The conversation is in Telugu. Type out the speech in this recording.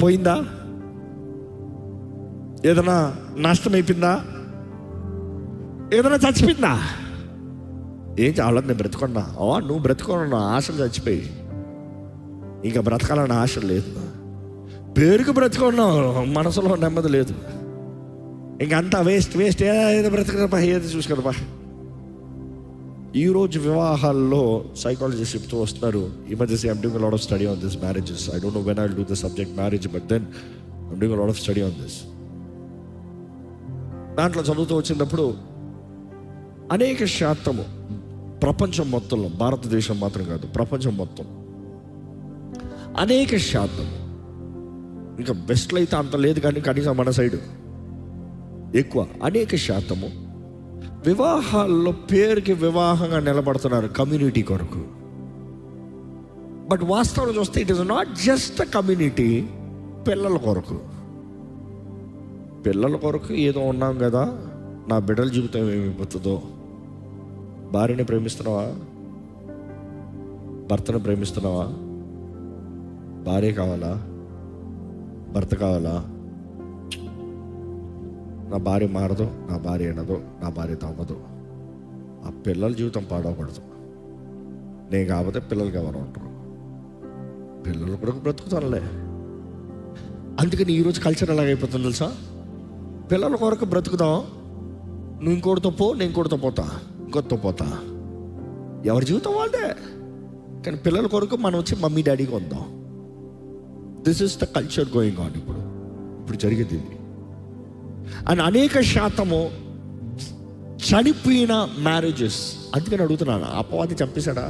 పోయిందా? ఏదైనా నష్టం అయిపోయిందా? ఏదైనా చచ్చిపోయిందా? ఏం చాలదు, నేను బ్రతుకున్నా. నువ్వు బ్రతుకున్నా, ఆశలు చచ్చిపోయి ఇంకా బ్రతకాలన్న ఆశ లేదు. పేరుకు బ్రతుకున్నావు, మనసులో నెమ్మది లేదు. ఇంకంతా వేస్ట్ వేస్ట్. ఏదో బ్రతకదబ్బా, ఏదో చూసుకోదబ్బా. ఈరోజు వివాహాల్లో సైకాలజిస్ట్ చెప్తూ వస్తున్నారు. ఈ మధ్య I'm doing a lot of study on this marriages. I don't know when I'll do the subject marriage, but then I'm doing a lot of study on this. దాంట్లో చదువుతూ వచ్చినప్పుడు అనేక శాతము ప్రపంచం మొత్తంలో, భారతదేశం మాత్రం కాదు, ప్రపంచం మొత్తం అనేక శాతం, ఇంకా వెస్ట్లో అయితే అంత లేదు కానీ కనీసం మన సైడు ఎక్కువ, అనేక శాతము వివాహాల్లో పేరుకి వివాహంగా నిలబడుతున్నారు కమ్యూనిటీ కొరకు. బట్ వాస్తవంలో చూస్తే it is not just a community. పిల్లల కొరకు, పిల్లల కొరకు ఏదో ఉన్నాం కదా, నా బిడ్డల జీవితం ఏమైపోతుందో. భార్యని ప్రేమిస్తున్నావా? భర్తను ప్రేమిస్తున్నావా? భార్య కావాలా? భర్త కావాలా? నా భార్య మారదు, నా భార్య అనదు, నా భార్య తమ్మదు. ఆ పిల్లల జీవితం పాడవకూడదు. నేను కాకపోతే పిల్లలకి ఎవరు ఉంటారు? పిల్లలు కూడా బ్రతుకుతానులే. అందుకని ఈరోజు కల్చర్ ఎలాగైపోతుంది తెలుసా? పిల్లల కొరకు బ్రతుకుదాం, నువ్వు ఇంకోటితో పో, నేను ఇంకోటితో పోతా, ఇంకొకతో పోతా. ఎవరి జీవితం వాళ్ళే. కానీ పిల్లల కొరకు మనం వచ్చి మమ్మీ డాడీగా ఉందాం. This is the culture going on. ఇప్పుడు జరిగేది ఇది. అండ్ అనేక శాతము చనిపోయిన మ్యారేజెస్. అందుకని అడుగుతున్నాను, అపవాది చంపేశాడా?